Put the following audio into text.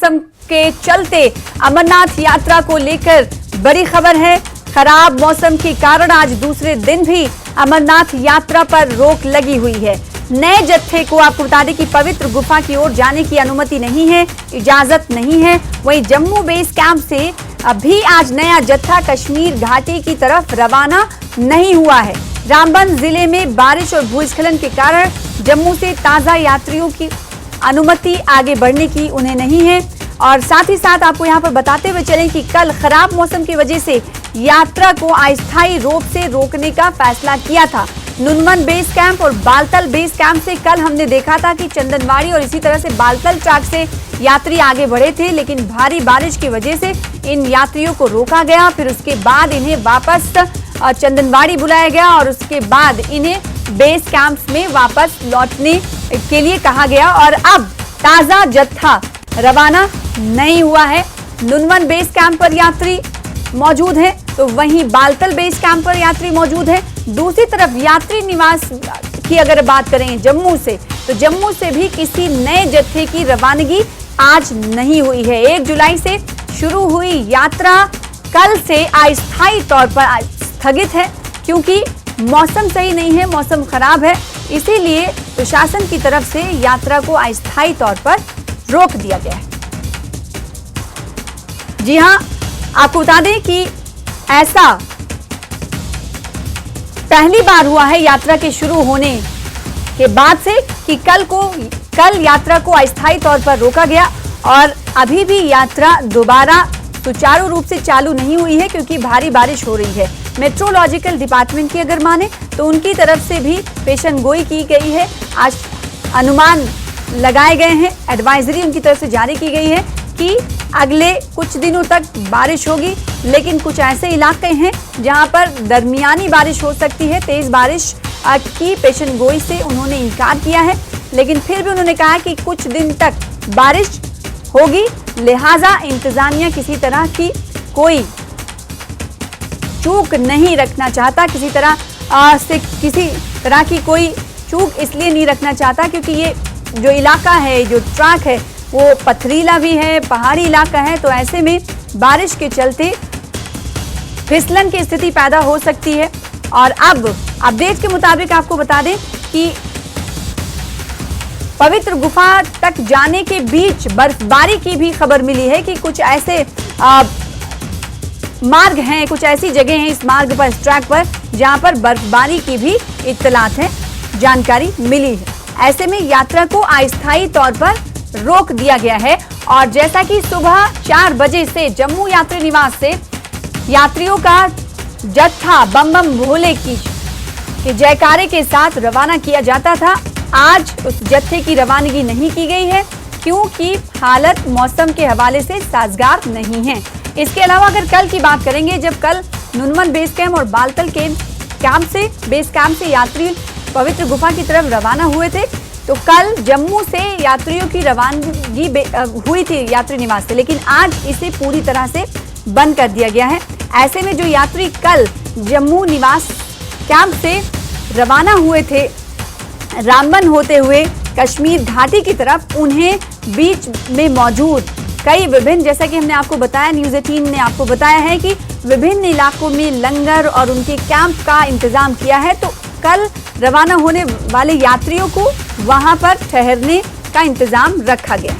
मौसम के चलते अमरनाथ यात्रा को लेकर बड़ी खबर है। खराब मौसम के कारण आज दूसरे दिन भी अमरनाथ यात्रा पर रोक लगी हुई है। नए जत्थे को आपको बता दें कि पवित्र गुफा की ओर जाने की अनुमति नहीं है, इजाजत नहीं है। वहीं जम्मू बेस कैंप से अभी आज नया जत्था कश्मीर घाटी की तरफ रवाना नहीं हुआ है। रामबन जिले में बारिश और भूस्खलन के कारण जम्मू से ताजा यात्रियों की अनुमति आगे बढ़ने की उन्हें नहीं है। और साथ ही साथ आपको यहां पर बताते हुए चलें कि कल खराब मौसम की वजह से यात्रा को अस्थायी रूप से रोकने का फैसला किया था। नुनवन बेस कैंप और बालतल बेस कैंप से कल हमने देखा था कि चंदनवाड़ी और इसी तरह से बालतल ट्रैक से यात्री आगे बढ़े थे, लेकिन भारी बारिश की वजह से इन यात्रियों को रोका गया। फिर उसके बाद इन्हें वापस चंदनवाड़ी बुलाया गया और उसके बाद इन्हें बेस कैंप में वापस लौटने के लिए कहा गया। और अब ताजा जत्था रवाना नहीं हुआ है। नुनवन बेस कैंप पर यात्री मौजूद है तो वहीं बालतल बेस कैंप पर यात्री मौजूद है। दूसरी तरफ यात्री निवास की अगर बात करें जम्मू से, तो जम्मू से भी किसी नए जत्थे की रवानगी आज नहीं हुई है। 1 जुलाई से शुरू हुई यात्रा कल से अस्थायी तौर पर स्थगित है, क्योंकि मौसम सही नहीं है, मौसम खराब है। इसीलिए प्रशासन की तरफ से यात्रा को अस्थायी तौर पर रोक दिया गया है। जी हां, आपको बता दें कि ऐसा पहली बार हुआ है यात्रा के शुरू होने के बाद से कि कल यात्रा को अस्थायी तौर पर रोका गया और अभी भी यात्रा दोबारा सुचारू रूप से चालू नहीं हुई है, क्योंकि भारी बारिश हो रही है। मेट्रोलॉजिकल डिपार्टमेंट की अगर माने तो उनकी तरफ से भी पेशन गोई की गई है। आज अनुमान लगाए गए हैं, एडवाइजरी उनकी तरफ से जारी की गई है कि अगले कुछ दिनों तक बारिश होगी, लेकिन कुछ ऐसे इलाके हैं जहां पर दरमियानी बारिश हो सकती है। तेज बारिश की पेशन गोई से उन्होंने इनकार किया है, लेकिन फिर भी उन्होंने कहा कि कुछ दिन तक बारिश होगी, लिहाजा इंतजामिया किसी तरह की कोई चूक नहीं रखना चाहता, किसी तरह की कोई चूक इसलिए नहीं रखना चाहता क्योंकि ये जो इलाका है, जो ट्रैक है, वो पथरीला भी है, पहाड़ी इलाका है। तो ऐसे में बारिश के चलते फिसलन की स्थिति पैदा हो सकती है। और अब अपडेट के मुताबिक आपको बता दें कि पवित्र गुफा तक जाने के बीच बर्फबारी की भी खबर मिली है कि कुछ ऐसे मार्ग हैं, कुछ ऐसी जगह हैं इस मार्ग पर, इस ट्रैक पर, जहां पर बर्फबारी की भी इत्तलात है, जानकारी मिली है। ऐसे में यात्रा को अस्थायी तौर पर रोक दिया गया है। और जैसा कि सुबह 4 बजे से जम्मू यात्री निवास से यात्रियों का जत्था बम बम भोले के जयकारे के साथ रवाना किया जाता था, आज उस जत्थे की रवानगी नहीं की गई है, क्योंकि हालत मौसम के हवाले से साजगार नहीं है। इसके अलावा अगर कल की बात करेंगे, जब कल नुनवन बेस कैंप और बालतल बेस कैंप से यात्री पवित्र गुफा की तरफ रवाना हुए थे, तो कल जम्मू से यात्रियों की रवानगी हुई थी यात्री निवास से, लेकिन आज इसे पूरी तरह से बंद कर दिया गया है। ऐसे में जो यात्री कल जम्मू निवास कैंप से रवाना हुए थे रामबन होते हुए कश्मीर घाटी की तरफ, उन्हें बीच में मौजूद कई विभिन्न, जैसा कि हमने आपको बताया, न्यूज़ 18 ने आपको बताया है कि विभिन्न इलाकों में लंगर और उनके कैंप का इंतजाम किया है। तो कल रवाना होने वाले यात्रियों को वहां पर ठहरने का इंतजाम रखा गया।